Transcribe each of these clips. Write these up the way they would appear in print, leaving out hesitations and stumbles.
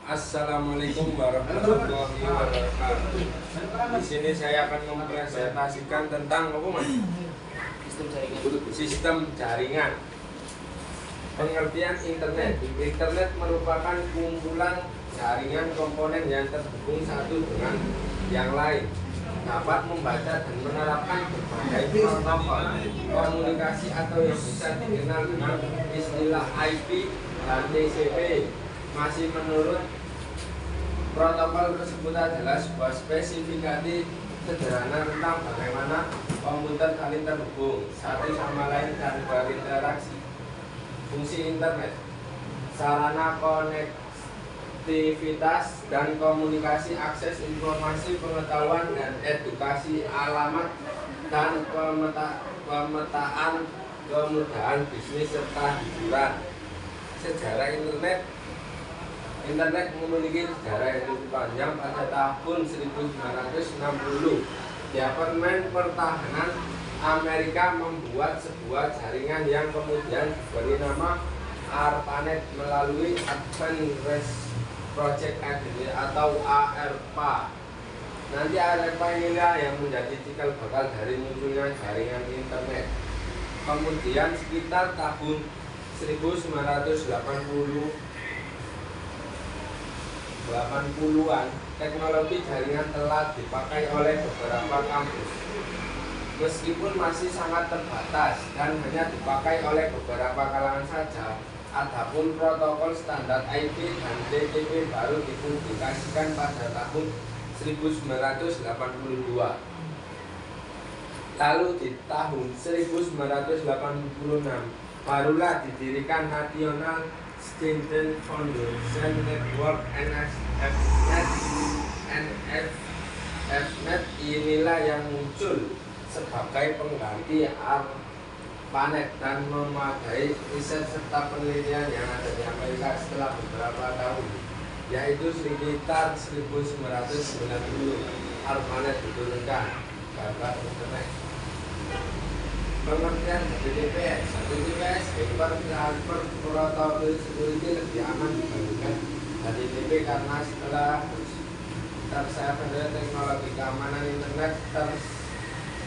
Assalamualaikum warahmatullahi wabarakatuh. Di sini saya akan mempresentasikan tentang apa, Mas? Sistem jaringan. Pengertian internet. Internet merupakan kumpulan jaringan komponen yang terhubung satu dengan yang lain, dapat membaca dan menerapkan berbagai protokol komunikasi atau yang bisa dikenal dengan istilah IP dan TCP. Masih menurut protokol tersebut adalah sebuah spesifikasi sederhana tentang bagaimana komputer saling terhubung satu sama lain dan berinteraksi. Fungsi internet, sarana konektivitas dan komunikasi, akses informasi, pengetahuan dan edukasi, alamat dan pemetaan, kemudahan bisnis serta hiburan. Sejarah Internet memiliki sejarah yang cukup panjang. Pada tahun 1960, Departemen Pertahanan Amerika membuat sebuah jaringan yang kemudian diberi nama ARPANET melalui Advanced Research Project atau ARPA. Nanti ARPA inilah yang menjadi cikal bakal dari munculnya jaringan internet. Kemudian sekitar tahun 1980-an, teknologi jaringan telah dipakai oleh beberapa kampus. Meskipun masih sangat terbatas dan hanya dipakai oleh beberapa kalangan saja, adapun protokol standar IP dan TCP baru dipublikasikan pada tahun 1982. Lalu di tahun 1986 barulah didirikan National Standard Foundation Network NFNet. Inilah yang muncul sebagai pengganti ARPANET dan memadai riset serta penelitian yang ada di Amerika setelah beberapa tahun, yaitu sekitar 1990 ARPANET diturunkan. Gambar internet. Pengertian HTTPS. HTTPS Hyper Transfer Protocol Security lebih aman dibandingkan HTTP karena setelah tersedia teknologi keamanan internet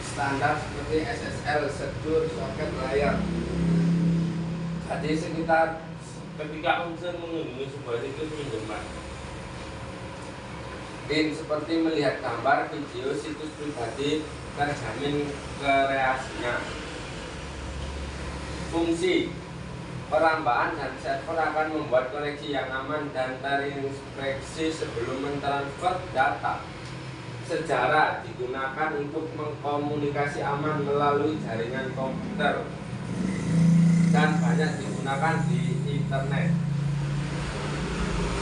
standar seperti SSL, Secure Socket Layer. Jadi sekitar ketika unsur mengunjungi sebuah situs pinjaman, seperti melihat gambar, video, situs pribadi, terjamin kreasinya. Fungsi perambahan dan server akan membuat koneksi yang aman dan terinspeksi sebelum mentransfer data. Sejarah digunakan untuk mengkomunikasi aman melalui jaringan komputer dan banyak digunakan di internet.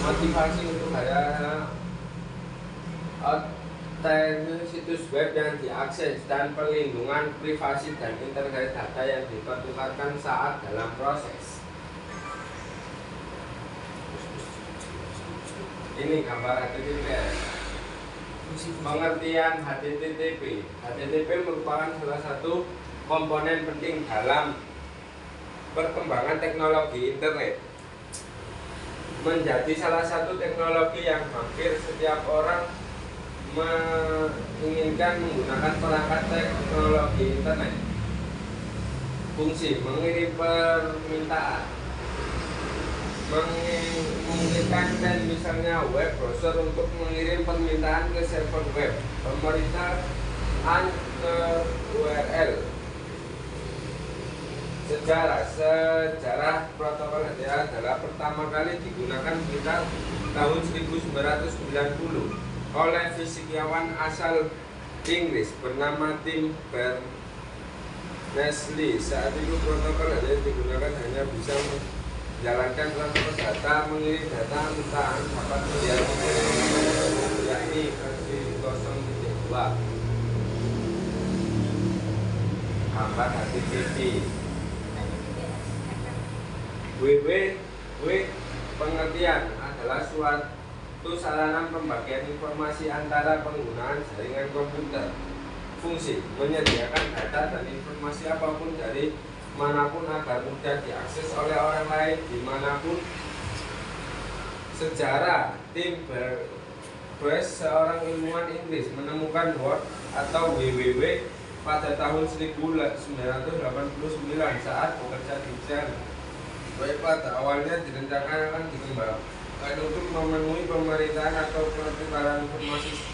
Motivasi untuk situs web yang diakses dan perlindungan privasi dan integritas data yang dipertukarkan saat dalam proses. Ini gambar HTTPS. Pengertian HTTP. HTTP merupakan salah satu komponen penting dalam perkembangan teknologi internet. Menjadi salah satu teknologi yang hampir setiap orang menginginkan menggunakan perangkat teknologi internet. Fungsi mengirim permintaan, memungkinkan dan misalnya web browser untuk mengirim permintaan ke server web, pemerintahan ke URL. Sejarah protokol adalah pertama kali digunakan sekitar tahun 1990 oleh fisikawan asal Inggris bernama Tim Berners-Lee. Saat itu protokol digunakan hanya bisa menjalankan transfer data, mengirim data entah dapat menjadi yakni versi 0.2 gambar HTTP. WWW pengertian adalah suatu sarana pembagian informasi antara penggunaan jaringan komputer. Fungsi menyediakan data dan informasi apapun dari manapun agar mudah diakses oleh orang lain dimanapun Sejarah. Tim Berwes, seorang ilmuwan Inggris, menemukan Word atau WWW pada tahun 1989 saat bekerja di CERN. Web pada awalnya direncanakan akan dikembangkan untuk memenuhi pemerintahan atau penyebaran informasi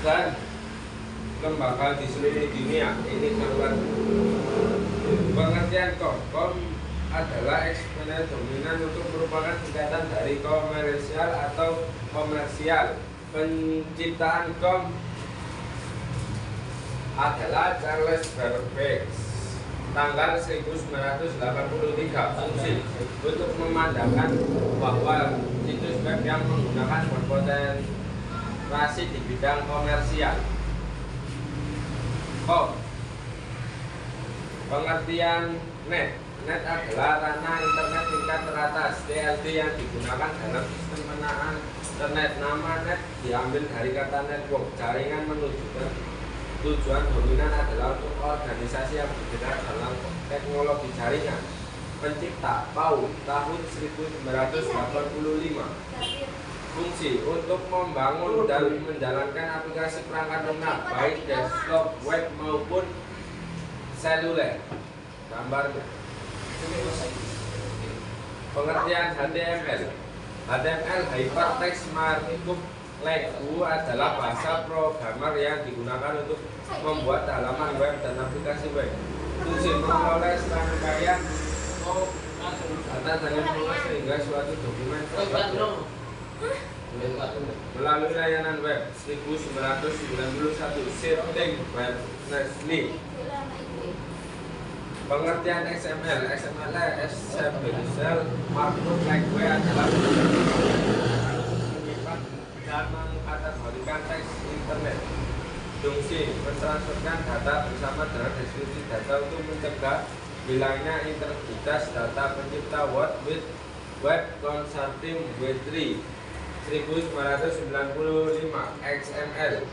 dan lembaga di seluruh dunia. Ini keluar pengertian kom adalah eksponen dominan untuk merupakan singkatan dari komersial atau komersial. Penciptaan kom adalah Charles Babbage tanggal 1983. Fungsi untuk memandangkan bahwa situs web yang menggunakan berpotensi di bidang komersial. Kom. Pengertian net. Net adalah ranah internet tingkat teratas (TLD) yang digunakan dalam sistem penamaan internet. Nama net diambil dari kata network, jaringan, menunjukkan tujuan dominan adalah untuk organisasi yang bergerak dalam teknologi jaringan. Pencipta Paul tahun 1985. Fungsi untuk membangun dan menjalankan aplikasi perangkat lunak baik desktop, web maupun seluler. Gambarnya. Pengertian HTML. HTML Hypertext Markup Language adalah bahasa programmer yang digunakan untuk membuat halaman web dan aplikasi web. Fungsi memperoleh rangkaian data dengan mudah sehingga suatu dokumen melalui layanan web. 1991 Shifting Berners-Lee. Pengertian XML. XML Exceptional Markup Language adalah menyimpan dan mengkategorikan teks internet. Fungsi mentransferkan data bersama dengan deskripsi data untuk mencegah hilangnya integritas data. Pencipta World Web Consortium W3 1995. XML.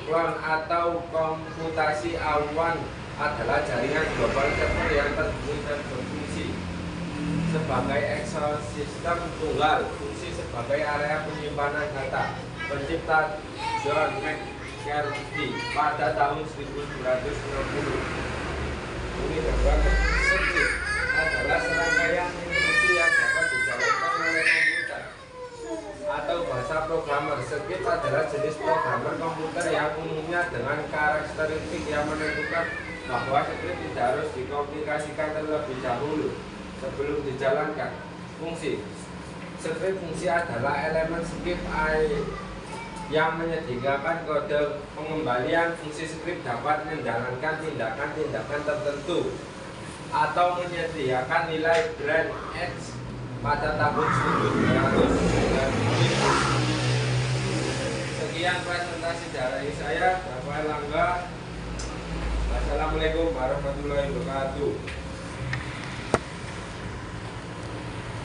Cloud atau komputasi awan adalah jaringan global server yang terdiri dan berfungsi sebagai ekosistem tunggal. Fungsi sebagai area penyimpanan data. Pencipta John McCarthy pada tahun 1960. Ini script adalah serangkaian instruksi yang dapat dijalankan oleh komputer atau bahasa programmer. Script adalah jenis programmer komputer yang umumnya dengan karakteristik yang menentukan bahwa script tidak harus dikomunikasikan terlebih dahulu sebelum dijalankan. Fungsi script. Fungsi adalah elemen script yang menyediakan kode pengembalian. Fungsi script dapat menjalankan tindakan-tindakan tertentu atau menyediakan nilai branch X. Pada tahun 1995. Sekian presentasi dari saya, Bapak Langga. Assalamualaikum warahmatullahi wabarakatuh.